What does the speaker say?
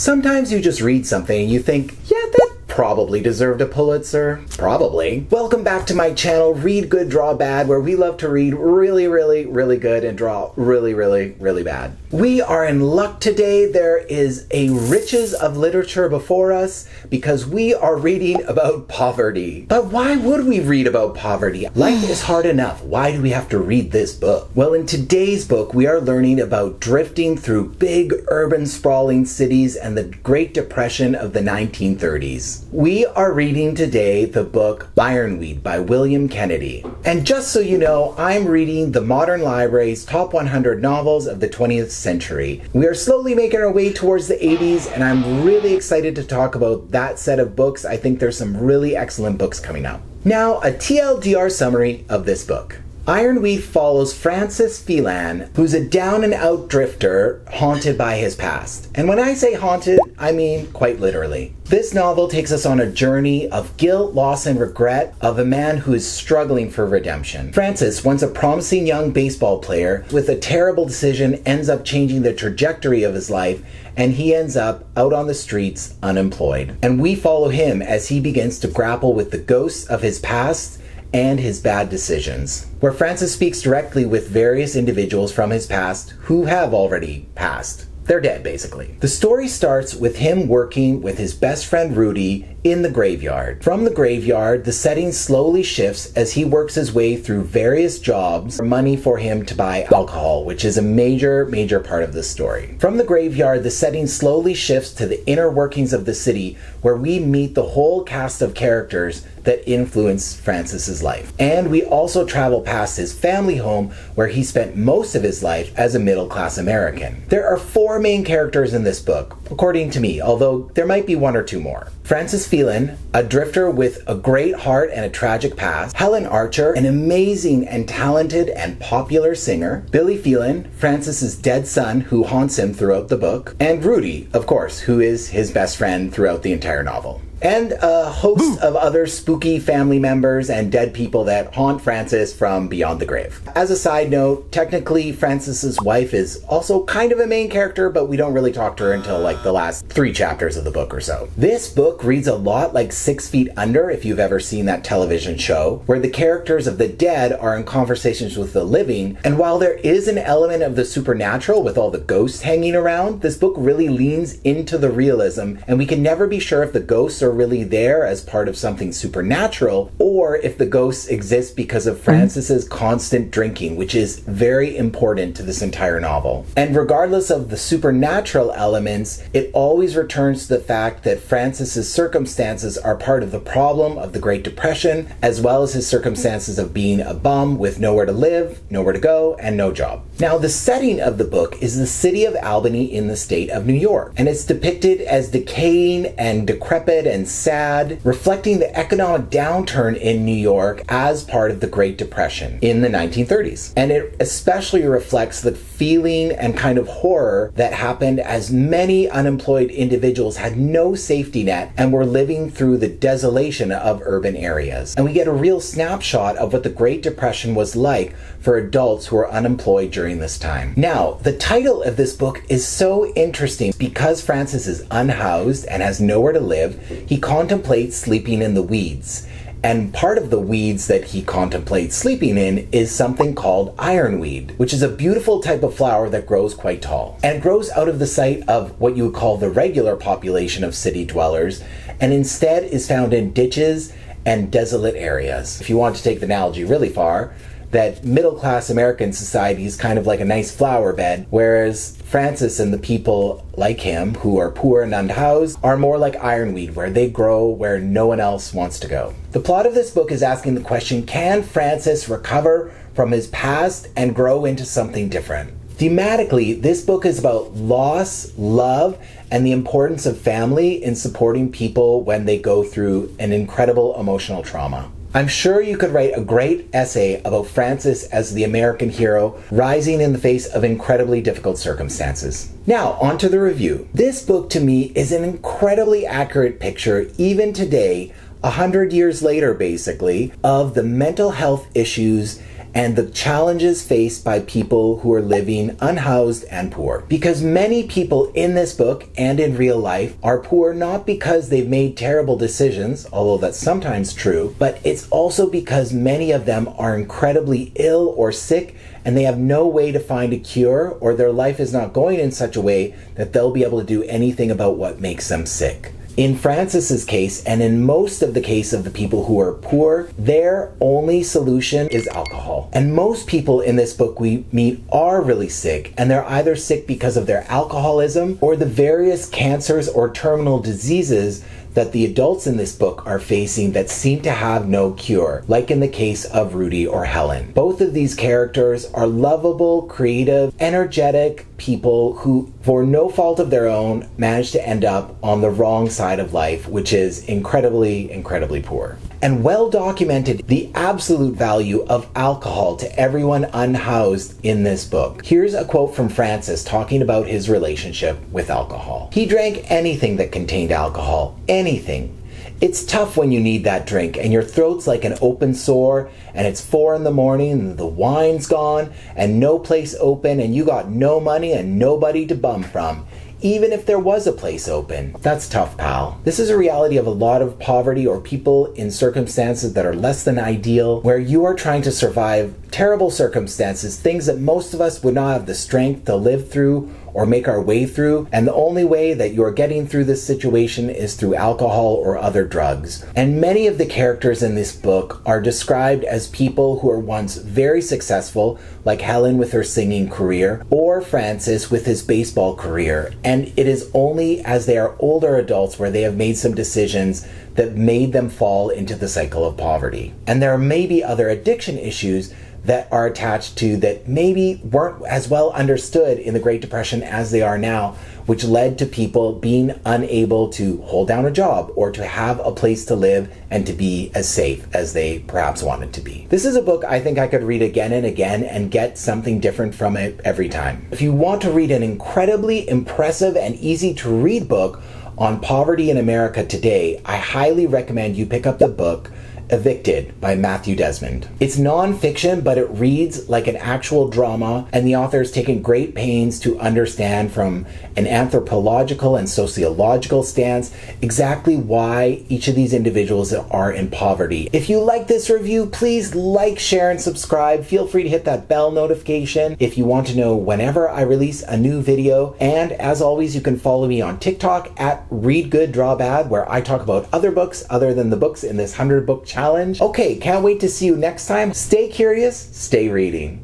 Sometimes you just read something and you think, yeah, that probably deserved a Pulitzer. Probably. Welcome back to my channel, Read Good, Draw Bad, where we love to read really, really, really good and draw really, really, really bad. We are in luck today. There is a riches of literature before us because we are reading about poverty. But why would we read about poverty? Life is hard enough. Why do we have to read this book? Well, in today's book, we are learning about drifting through big urban sprawling cities and the Great Depression of the 1930s. We are reading today the book Ironweed by William Kennedy. And just so you know, I'm reading the Modern Library's Top 100 Novels of the 20th Century. We are slowly making our way towards the 80s, and I'm really excited to talk about that set of books. I think there's some really excellent books coming up. Now, a TLDR summary of this book. Ironweed follows Francis Phelan, who's a down-and-out drifter haunted by his past. And when I say haunted, I mean quite literally. This novel takes us on a journey of guilt, loss, and regret of a man who is struggling for redemption. Francis, once a promising young baseball player, with a terrible decision, ends up changing the trajectory of his life, and he ends up out on the streets unemployed. And we follow him as he begins to grapple with the ghosts of his past and his bad decisions, where Francis speaks directly with various individuals from his past who have already passed. They're dead, basically. The story starts with him working with his best friend Rudy in the graveyard. From the graveyard, the setting slowly shifts as he works his way through various jobs for money for him to buy alcohol, which is a major part of the story. From the graveyard, the setting slowly shifts to the inner workings of the city, where we meet the whole cast of characters that influence Francis's life. And we also travel past his family home, where he spent most of his life as a middle-class American. There are 4 main characters in this book, according to me, although there might be 1 or 2 more. Francis Phelan, a drifter with a great heart and a tragic past. Helen Archer, an amazing and talented and popular singer. Billy Phelan, Francis's dead son who haunts him throughout the book. And Rudy, of course, who is his best friend throughout the entire novel. And a host of other spooky family members and dead people that haunt Francis from beyond the grave. As a side note, technically Francis's wife is also kind of a main character, but we don't really talk to her until like the last 3 chapters of the book or so. This book reads a lot like 6 Feet Under, if you've ever seen that television show, where the characters of the dead are in conversations with the living, and while there is an element of the supernatural with all the ghosts hanging around, this book really leans into the realism, and we can never be sure if the ghosts are really there as part of something supernatural, or if the ghosts exist because of Francis's constant drinking, which is very important to this entire novel. And regardless of the supernatural elements, it always returns to the fact that Francis's circumstances are part of the problem of the Great Depression, as well as his circumstances of being a bum with nowhere to live, nowhere to go, and no job. Now, the setting of the book is the city of Albany in the state of New York, and it's depicted as decaying and decrepit and sad, reflecting the economic downturn in New York as part of the Great Depression in the 1930s. And it especially reflects the feeling and kind of horror that happened as many unemployed individuals had no safety net and were living through the desolation of urban areas. And we get a real snapshot of what the Great Depression was like for adults who were unemployed during this time. Now, the title of this book is so interesting because Francis is unhoused and has nowhere to live. He contemplates sleeping in the weeds. And part of the weeds that he contemplates sleeping in is something called ironweed, which is a beautiful type of flower that grows quite tall. And it grows out of the sight of what you would call the regular population of city dwellers, and instead is found in ditches and desolate areas. If you want to take the analogy really far, that middle-class American society is kind of like a nice flower bed, whereas Francis and the people like him, who are poor and unhoused, are more like ironweed, where they grow where no one else wants to go. The plot of this book is asking the question, can Francis recover from his past and grow into something different? Thematically, this book is about loss, love, and the importance of family in supporting people when they go through an incredible emotional trauma. I'm sure you could write a great essay about Francis as the American hero rising in the face of incredibly difficult circumstances. Now, on to the review. This book to me is an incredibly accurate picture, even today, 100 years later basically, of the mental health issues and the challenges faced by people who are living unhoused and poor. Because many people in this book and in real life are poor not because they've made terrible decisions, although that's sometimes true, but it's also because many of them are incredibly ill or sick and they have no way to find a cure, or their life is not going in such a way that they'll be able to do anything about what makes them sick. In Francis's case, and in most of the case of the people who are poor, their only solution is alcohol. And most people in this book we meet are really sick, and they're either sick because of their alcoholism or the various cancers or terminal diseases that the adults in this book are facing that seem to have no cure, like in the case of Rudy or Helen. Both of these characters are lovable, creative, energetic people who, for no fault of their own, manage to end up on the wrong side of life, which is incredibly, incredibly poor. And well documented the absolute value of alcohol to everyone unhoused in this book. Here's a quote from Francis talking about his relationship with alcohol. He drank anything that contained alcohol, anything. It's tough when you need that drink and your throat's like an open sore and it's 4 in the morning and the wine's gone and no place open and you got no money and nobody to bum from. Even if there was a place open. That's tough, pal. This is a reality of a lot of poverty or people in circumstances that are less than ideal, where you are trying to survive terrible circumstances, things that most of us would not have the strength to live through or make our way through, and the only way that you're getting through this situation is through alcohol or other drugs. And many of the characters in this book are described as people who were once very successful, like Helen with her singing career, or Francis with his baseball career. And it is only as they are older adults where they have made some decisions that made them fall into the cycle of poverty. And there may be other addiction issues that are attached to that maybe weren't as well understood in the Great Depression as they are now, which led to people being unable to hold down a job or to have a place to live and to be as safe as they perhaps wanted to be. This is a book I think I could read again and again and get something different from it every time. If you want to read an incredibly impressive and easy to read book on poverty in America today, I highly recommend you pick up the book Evicted by Matthew Desmond. It's non-fiction, but it reads like an actual drama, and the author has taken great pains to understand from an anthropological and sociological stance exactly why each of these individuals are in poverty. If you like this review, please like, share, and subscribe. Feel free to hit that bell notification if you want to know whenever I release a new video. And as always, you can follow me on TikTok at Read Good Draw Bad, where I talk about other books other than the books in this 100-book challenge. Okay, can't wait to see you next time. Stay curious, stay reading.